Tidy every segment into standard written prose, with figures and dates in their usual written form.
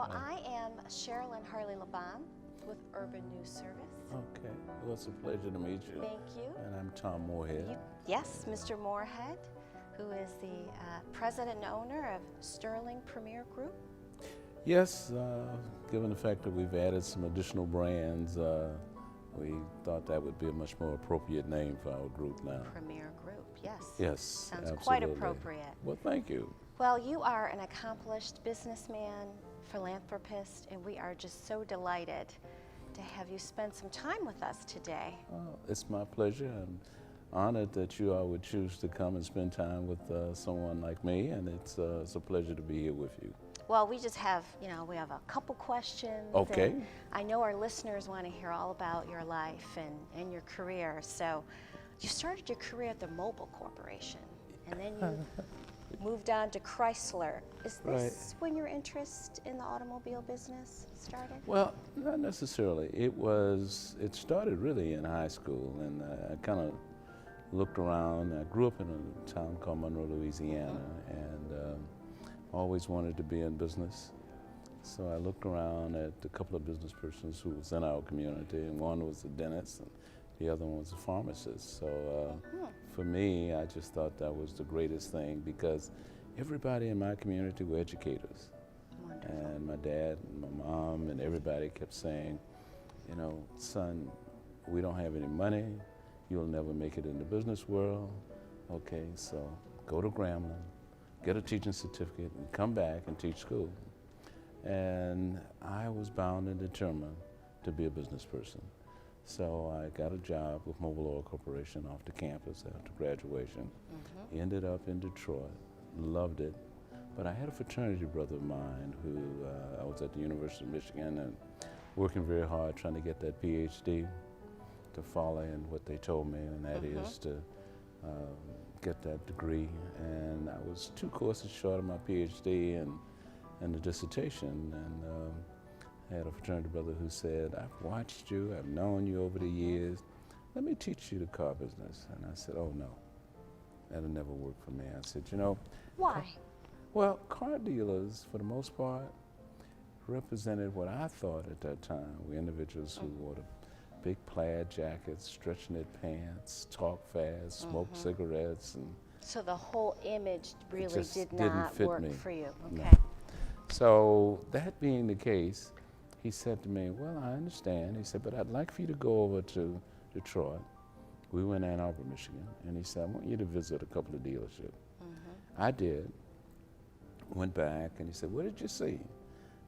Well, I am Sherilyn Harley-Laban with Urban News Service. Okay. Well, it's a pleasure to meet you. Thank you. And I'm Tom Moorehead. Yes, Mr. Moorehead, who is the president and owner of Sterling Premier Group. Yes, given the fact that we've added some additional brands, we thought that would be a much more appropriate name for our group now. Premier Group, yes. Yes, Sounds absolutely. quite appropriate. Well, thank you. Well, you are an accomplished businessman, philanthropist, and we are just so delighted to have you spend some time with us today. It's my pleasure. I'm honored that you all would choose to come and spend time with someone like me, and it's a pleasure to be here with you. Well, we just have, we have a couple questions. Okay. And I know our listeners want to hear all about your life and your career. So you started your career at the Mobile Corporation, and then you moved on to Chrysler. Is this when your interest in the automobile business started? Well, not necessarily. It started really in high school, and I kind of looked around. I grew up in a town called Monroe, Louisiana, and always wanted to be in business. So I looked around at a couple of business persons who was in our community, and one was a dentist and the other one was a pharmacist. So for me, I just thought that was the greatest thing because everybody in my community were educators. Wonderful. And my dad and my mom and everybody kept saying, son, we don't have any money. You'll never make it in the business world. Okay, so go to Grambling, get a teaching certificate, and come back and teach school. And I was bound and determined to be a business person. So I got a job with Mobile Oil Corporation off the campus after graduation. Ended up in Detroit, loved it. But I had a fraternity brother of mine who, I was at the University of Michigan and working very hard trying to get that PhD to follow in what they told me, and that is to get that degree. And I was 2 courses short of my PhD and the dissertation. And I had a fraternity brother who said, I've watched you, I've known you over the years. Let me teach you the car business. And I said, oh no, that'll never work for me. I said, Why? Well, car dealers, for the most part, represented what I thought at that time were individuals who wore the big plaid jackets, stretch-knit pants, talk fast, smoke cigarettes. And So the whole image really did didn't not fit work me. for you. No. Okay. So that being the case, he said to me, well, I understand. He said, but I'd like for you to go over to Detroit. We were in Ann Arbor, Michigan. And he said, I want you to visit a couple of dealerships. I did. Went back, and he said, what did you see?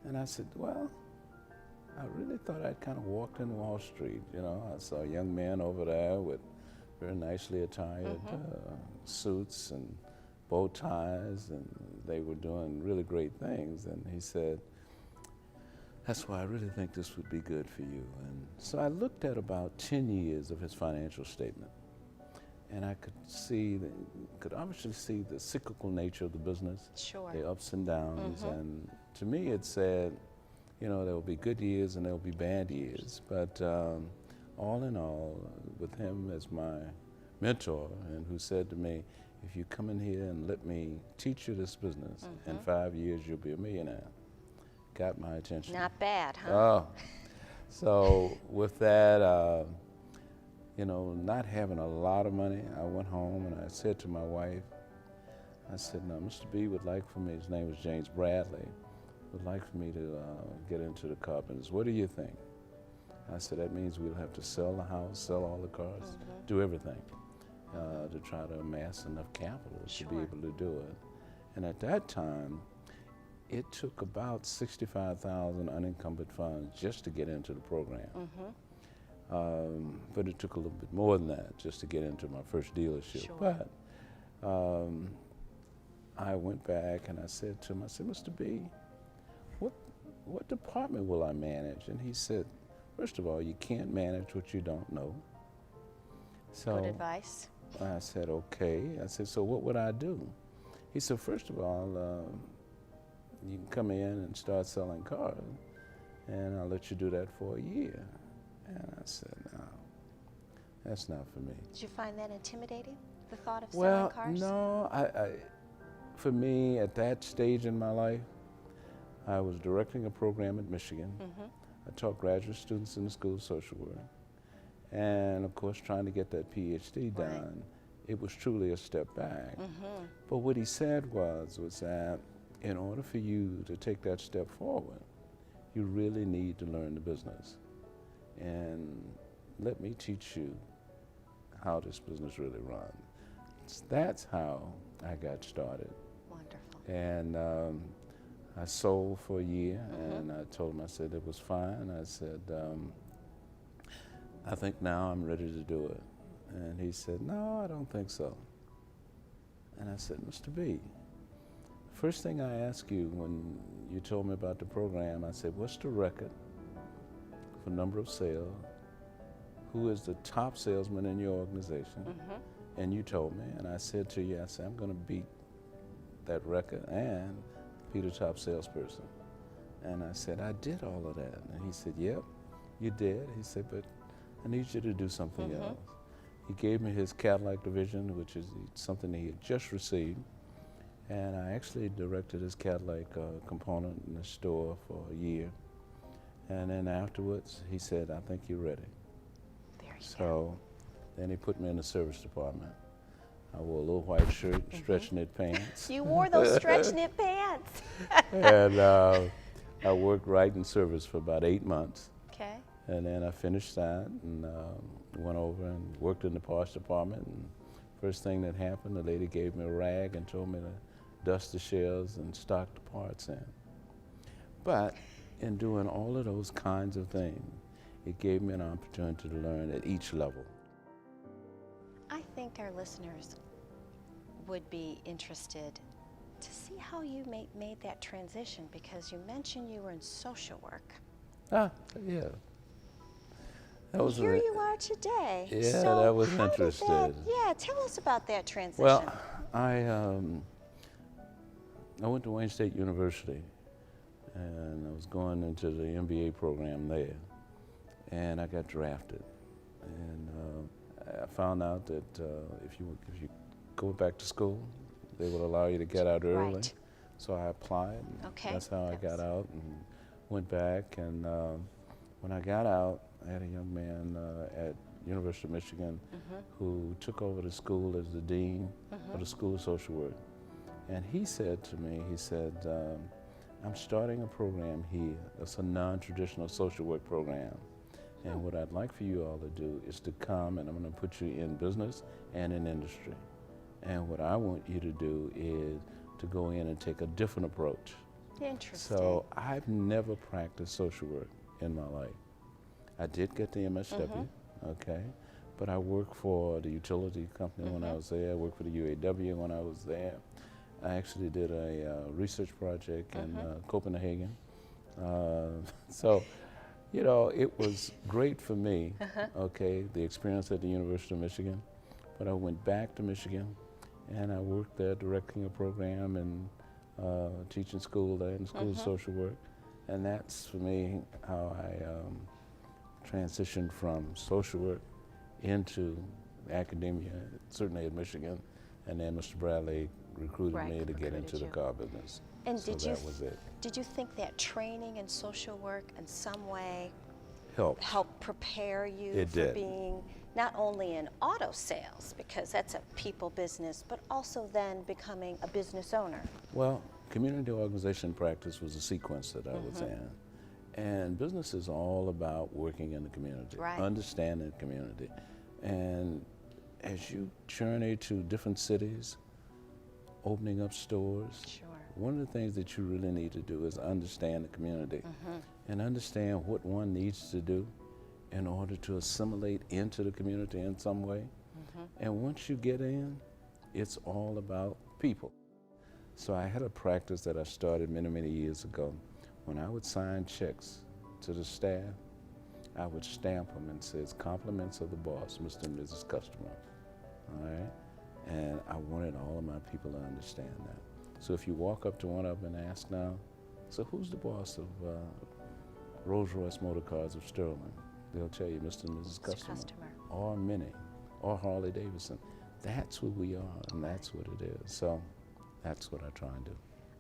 And I said, well, I really thought I'd kind of walked in Wall Street. I saw a young man over there with very nicely attired suits and bow ties, and they were doing really great things. And he said, that's why I really think this would be good for you. And so I looked at about 10 years of his financial statement, and I could obviously see the cyclical nature of the business, the ups and downs. And to me, it said, there will be good years and there will be bad years. But all in all, with him as my mentor, and who said to me, if you come in here and let me teach you this business, in 5 years you'll be a millionaire. Got my attention. Not bad, huh? Oh. So with that, not having a lot of money, I went home and I said to my wife, I said, no, Mr. B would like for me, his name was James Bradley, would like for me to get into the car business. What do you think? I said, that means we'll have to sell the house, sell all the cars, do everything to try to amass enough capital to be able to do it. And at that time, it took about 65,000 unencumbered funds just to get into the program. But it took a little bit more than that just to get into my first dealership. But I went back and I said to him, Mr. B, what department will I manage? And he said, first of all, you can't manage what you don't know. So good advice. I said, okay. I said, so what would I do? He said, first of all, you can come in and start selling cars, and I'll let you do that for a year. And I said, no, that's not for me. Did you find that intimidating, the thought of selling cars? Well, no. For me, at that stage in my life, I was directing a program at Michigan. I taught graduate students in the School of Social Work. And of course, trying to get that PhD done, it was truly a step back. But what he said was that in order for you to take that step forward, you really need to learn the business. And let me teach you how this business really runs. That's how I got started. Wonderful. And I sold for a year, and I told him, I said it was fine. I said, I think now I'm ready to do it. And he said, no, I don't think so. And I said, Mr. B, first thing I asked you when you told me about the program, I said, what's the record for number of sales? Who is the top salesman in your organization? And you told me, and I said to you, I said, I'm going to beat that record and be the top salesperson. And I said, I did all of that. And he said, yep, you did. He said, but I need you to do something else. He gave me his Cadillac division, which is something that he had just received. And I actually directed his Cadillac component in the store for a year. And then afterwards, he said, I think you're ready. There you So then he put me in the service department. I wore a little white shirt, stretch knit pants. You wore those stretch knit pants. And I worked right in service for about 8 months. Okay. And then I finished that and went over and worked in the parts department. And first thing that happened, the lady gave me a rag and told me to dust the shelves and stock the parts in. But in doing all of those kinds of things, it gave me an opportunity to learn at each level. I think our listeners would be interested to see how you made that transition, because you mentioned you were in social work. Ah, yeah. That was Here you are today. Yeah, so that was how did interesting. Yeah, tell us about that transition. Well, I went to Wayne State University, and I was going into the MBA program there, and I got drafted. And I found out that if you go back to school, they would allow you to get out early. Right. So I applied. And Okay. That's how I got out and went back. And when I got out, I had a young man at University of Michigan who took over the school as the dean of the School of Social Work. And he said to me, he said, I'm starting a program here. It's a non-traditional social work program. And what I'd like for you all to do is to come, and I'm going to put you in business and in industry. And what I want you to do is to go in and take a different approach. Interesting. So I've never practiced social work in my life. I did get the MSW, okay, but I worked for the utility company when I was there. I worked for the UAW when I was there. I actually did a research project in Copenhagen. So, you know, it was great for me, okay, the experience at the University of Michigan. But I went back to Michigan, and I worked there directing a program and teaching school there in School of Social Work. And that's, for me, how I transitioned from social work into academia, certainly at Michigan. And then Mr. Bradley recruited me to get into the car business. And so that was it. Did you think that training in social work in some way helped prepare you It for did. being not only in auto sales, because that's a people business, but also then becoming a business owner? Well, community organization practice was a sequence that I was in. And business is all about working in the community, understanding the community. And as you journey to different cities, opening up stores, one of the things that you really need to do is understand the community and understand what one needs to do in order to assimilate into the community in some way. And once you get in, it's all about people. So I had a practice that I started many, many years ago. When I would sign checks to the staff, I would stamp them and says, compliments of the boss, Mr. and Mrs. Customer, all right? And I wanted all of my people to understand that. So if you walk up to one of them and ask now, so who's the boss of Rolls-Royce Motor Cars of Sterling? They'll tell you, Mr. and Mrs. Customer, or Minnie, or Harley Davidson. That's who we are, and that's what it is. So that's what I try and do.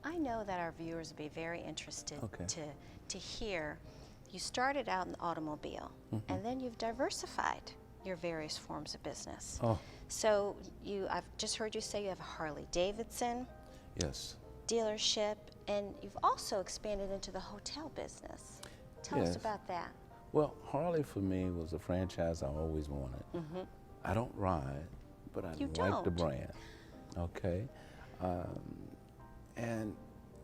I know that our viewers will be very interested Okay. to hear. You started out in the automobile, and then you've diversified your various forms of business. Oh, So I've just heard you say you have a Harley Davidson yes. dealership, and you've also expanded into the hotel business. Tell us Yes. about that. Well, Harley for me was a franchise I always wanted. I don't ride, but I You like the don't? brand. Okay. And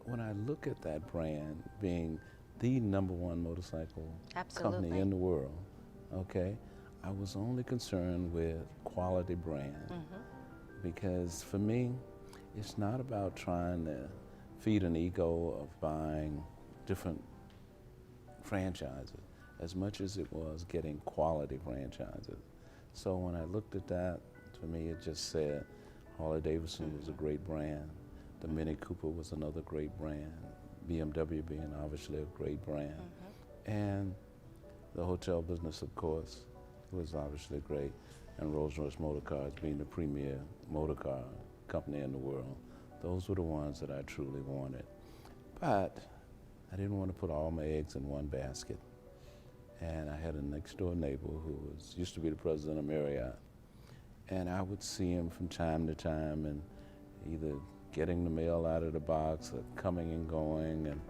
when I look at that brand being the #1 motorcycle Absolutely. company in the world, okay, I was only concerned with quality brand because for me, it's not about trying to feed an ego of buying different franchises as much as it was getting quality franchises. So when I looked at that, to me it just said Harley Davidson was a great brand. The Mini Cooper was another great brand. BMW being obviously a great brand. And the hotel business, of course, was obviously great. And Rolls-Royce Motor Cars being the premier motor car company in the world. Those were the ones that I truly wanted. But I didn't want to put all my eggs in one basket. And I had a next door neighbor who used to be the president of Marriott. And I would see him from time to time and either getting the mail out of the box or coming and going. And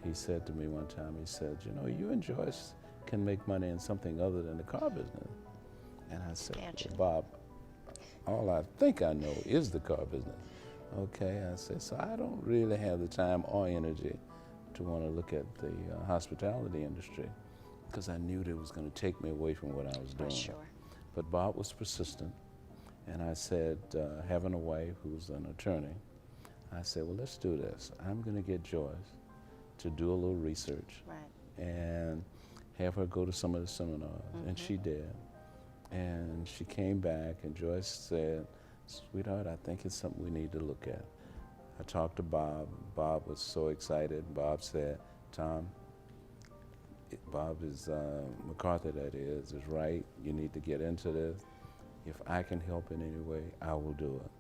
he said to me one time, he said, you know, you and Joyce can make money in something other than the car business. And I said, well, Bob, all I think I know is the car business. Okay, I said, so I don't really have the time or energy to want to look at the hospitality industry because I knew that it was going to take me away from what I was doing. Sure. But Bob was persistent, and I said, having a wife who's an attorney, I said, well, let's do this. I'm going to get Joyce to do a little research and have her go to some of the seminars, and she did. And she came back, and Joyce said, sweetheart, I think it's something we need to look at. I talked to Bob. Bob was so excited. Bob said, Tom, Bob is, McCarthy that is right. You need to get into this. If I can help in any way, I will do it.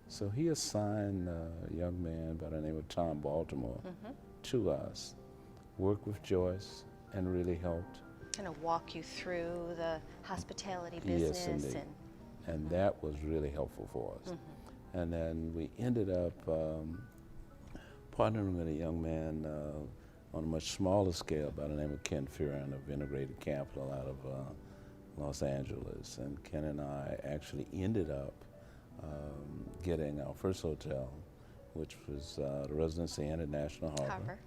So he assigned a young man by the name of Tom Baltimore to us, worked with Joyce, and really helped. Kind of walk you through the hospitality business. Yes, indeed. And that was really helpful for us. And then we ended up partnering with a young man on a much smaller scale by the name of Ken Fearon of Integrated Capital out of Los Angeles. And Ken and I actually ended up getting our first hotel, which was the Residency Inn at National Harbor.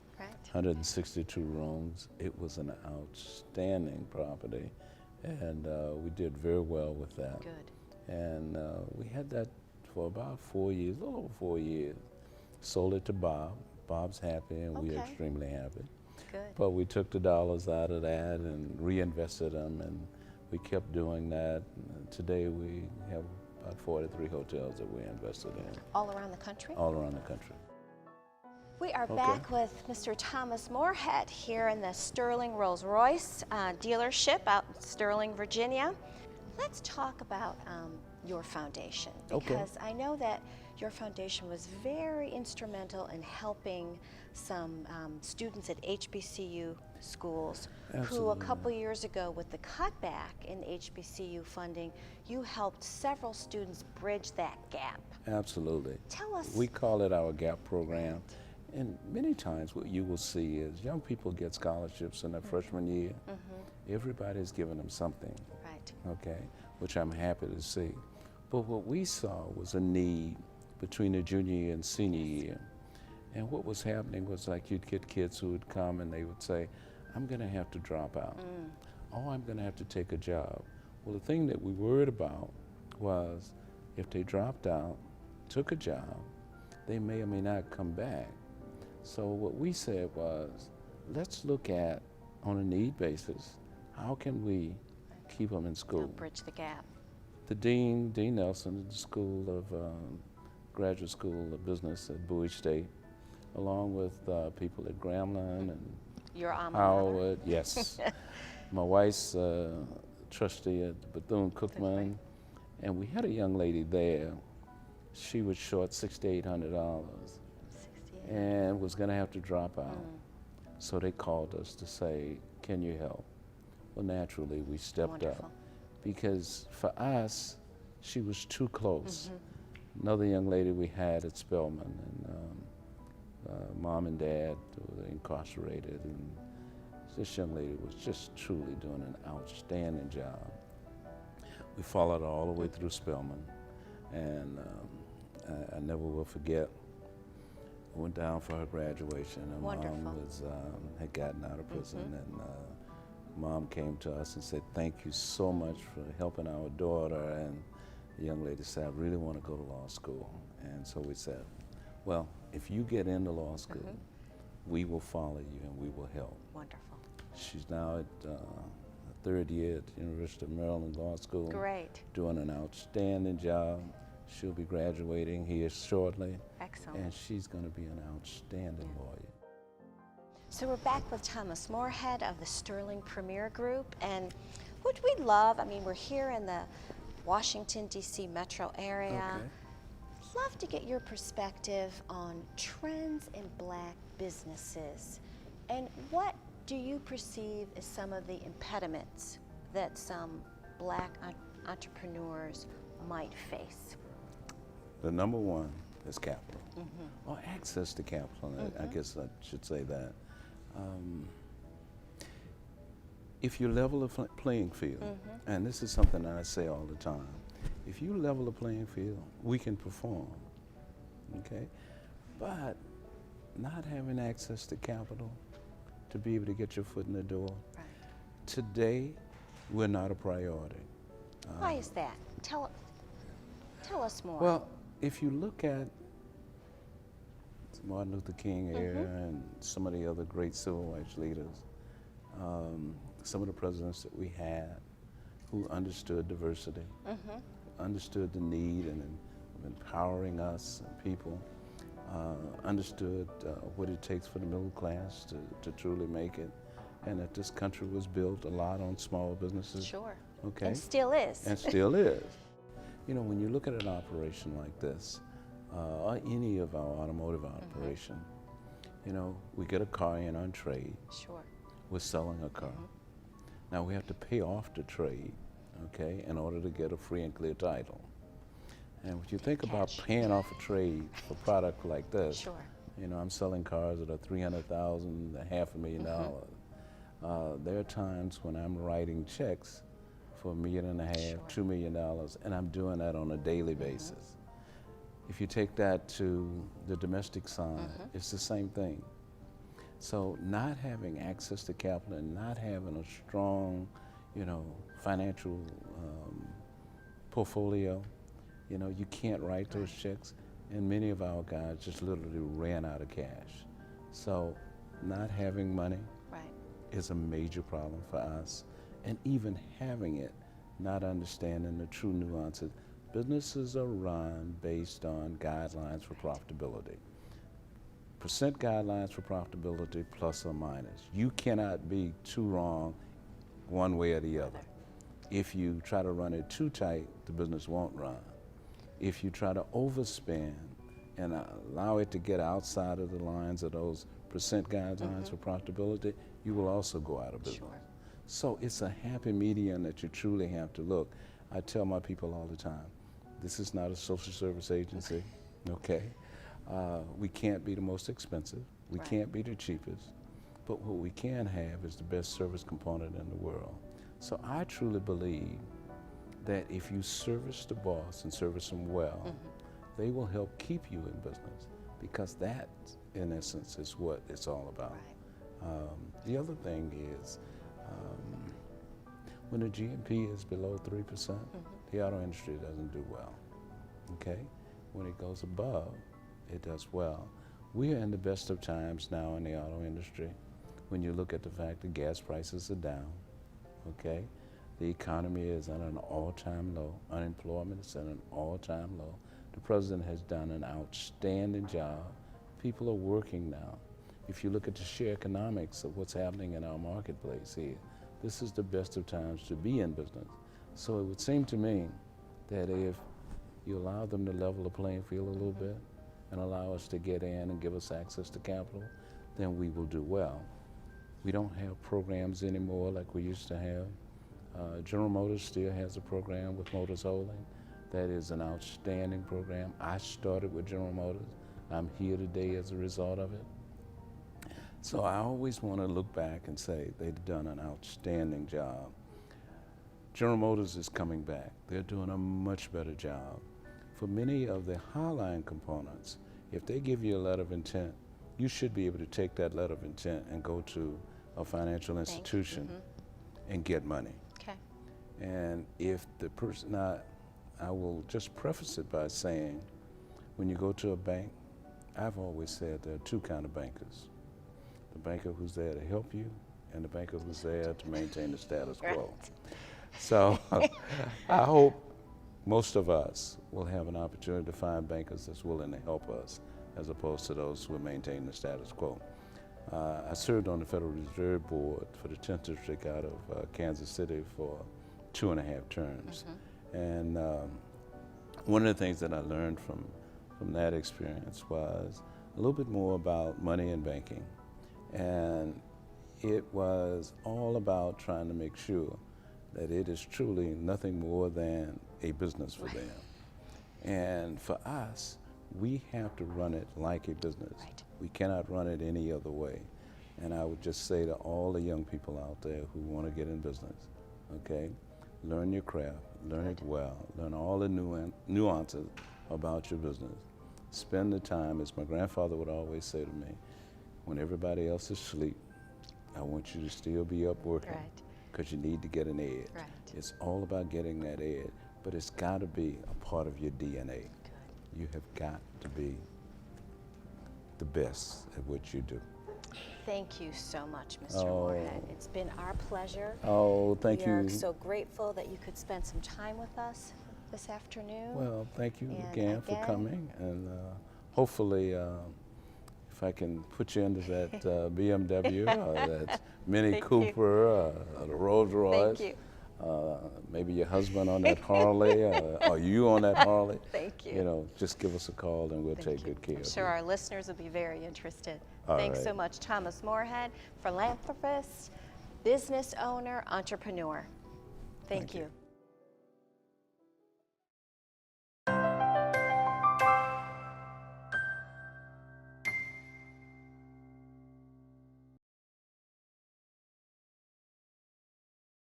162 rooms. It was an outstanding property, and we did very well with that. Good. And we had that for about 4 years, a little over 4 years. Sold it to Bob. Bob's happy, and we're extremely happy. Good. But we took the dollars out of that and reinvested them, and we kept doing that. And today we have about 43 hotels that we're invested in. All around the country? All around the country. We are back with Mr. Thomas Moorehead here in the Sterling Rolls-Royce dealership out in Sterling, Virginia. Let's talk about your foundation, because I know that your foundation was very instrumental in helping some students at HBCU schools who a couple years ago, with the cutback in HBCU funding, you helped several students bridge that gap. Absolutely. Tell us. We call it our GAP program. And many times what you will see is young people get scholarships in their freshman year. Everybody's giving them something, okay, which I'm happy to see. But what we saw was a need between the junior year and senior year. And what was happening was, like, you'd get kids who would come and they would say, I'm going to have to drop out. Oh, I'm going to have to take a job. Well, the thing that we worried about was if they dropped out, took a job, they may or may not come back. So what we said was, let's look at, on a need basis, how can we keep them in school? Bridge the gap. The Dean Nelson of the School of Graduate School of Business at Bowie State, along with people at Grambling and Your alma Howard, yes. My wife's trustee at Bethune-Cookman, and we had a young lady there. She was short $6,800. and was going to have to drop out. So they called us to say, can you help? Well, naturally, we stepped Wonderful. up because for us, she was too close. Another young lady we had at Spelman, and mom and dad were incarcerated, and this young lady was just truly doing an outstanding job. We followed her all the way through Spelman, and I never will forget. I went down for her graduation. Her Wonderful. mom had gotten out of prison, and mom came to us and said, "Thank you so much for helping our daughter." And the young lady said, "I really want to go to law school." And so we said, "Well, if you get into law school, we will follow you and we will help." Wonderful. She's now at third year at the University of Maryland Law School. Great. Doing an outstanding job. She'll be graduating here shortly. Excellent. And she's going to be an outstanding lawyer. So we're back with Thomas Moorehead of the Sterling Premier Group, and what we love, I mean, we're here in the Washington, D.C. metro area. Okay. Love to get your perspective on trends in Black businesses, and what do you perceive as some of the impediments that some Black entrepreneurs might face? The number one is capital, or access to capital. I guess I should say that. If you level the playing field, and this is something that I say all the time, if you level the playing field, we can perform, okay? But not having access to capital to be able to get your foot in the door, today, we're not a priority. Why is that? Tell us more. Well, if you look at Martin Luther King era and some of the other great civil rights leaders, some of the presidents that we had who understood diversity, understood the need and empowering us and people, understood what it takes for the middle class to truly make it, and that this country was built a lot on small businesses. Sure. Okay. And still is. And still is. You know, when you look at an operation like this, or any of our automotive operation, you know, we get a car in on trade. Sure. We're selling a car. Now we have to pay off the trade, okay, in order to get a free and clear title. And when you think about paying off a trade for a product like this, Sure. you know, I'm selling cars that are $300,000 to $500,000. There are times when I'm writing checks for $1.5 million, $2 million, and I'm doing that on a daily basis. If you take that to the domestic side, it's the same thing. So not having access to capital and not having a strong, you know, financial portfolio, you know, you can't write those checks, and many of our guys just literally ran out of cash. So not having money is a major problem for us, and even having it, not understanding the true nuances. Businesses are run based on guidelines for profitability. Percent guidelines for profitability, plus or minus. You cannot be too wrong one way or the other. If you try to run it too tight, the business won't run. If you try to overspend and allow it to get outside of the lines of those percent guidelines for profitability, you will also go out of business. Sure. So it's a happy medium that you truly have to look. I tell my people all the time, this is not a social service agency, okay? We can't be the most expensive. We can't be the cheapest. But what we can have is the best service component in the world. So I truly believe that if you service the boss and service them well, they will help keep you in business, because that, in essence, is what it's all about. The other thing is, when the GNP is below 3%, the auto industry doesn't do well, okay? When it goes above, it does well. We are in the best of times now in the auto industry when you look at the fact that gas prices are down, okay? The economy is at an all-time low. Unemployment is at an all-time low. The president has done an outstanding job. People are working now. If you look at the sheer economics of what's happening in our marketplace here, this is the best of times to be in business. So it would seem to me that if you allow them to level the playing field a little bit, and allow us to get in and give us access to capital, then we will do well. We don't have programs anymore like we used to have. General Motors still has a program with Motors Holding. That is an outstanding program. I started with General Motors. I'm here today as a result of it. So I always want to look back and say they've done an outstanding job. General Motors is coming back. They're doing a much better job. For many of the highline components, if they give you a letter of intent, you should be able to take that letter of intent and go to a financial institution and get money. Okay. And if the person, I will just preface it by saying, when you go to a bank, I've always said there are two kinds of bankers. The banker who's there to help you, and the banker who's there to maintain the status quo. Right. So I hope most of us will have an opportunity to find bankers that's willing to help us, as opposed to those who maintain the status quo. I served on the Federal Reserve Board for the 10th District out of Kansas City for 2.5 terms. And one of the things that I learned from that experience was a little bit more about money and banking. And it was all about trying to make sure that it is truly nothing more than a business for them. And for us, we have to run it like a business. Right. We cannot run it any other way. And I would just say to all the young people out there who want to get in business, okay, learn your craft, learn it well, learn all the nuances about your business. Spend the time, as my grandfather would always say to me, when everybody else is asleep, I want you to still be up working, because you need to get an edge. Right. It's all about getting that edge, but it's got to be a part of your DNA. Good. You have got to be the best at what you do. Thank you so much, Mr. Moorehead. It's been our pleasure. Oh, thank you. We are so grateful that you could spend some time with us this afternoon. Well, thank you And again for coming, and hopefully if I can put you into that BMW or that Mini Cooper or the Rolls Royce. Thank you. Maybe your husband on that Harley or you on that Harley. Thank you. You know, just give us a call and we'll take good care of you. I'm sure our listeners will be very interested. All Thanks right. so much, Thomas Moorehead, philanthropist, business owner, entrepreneur. Thank you.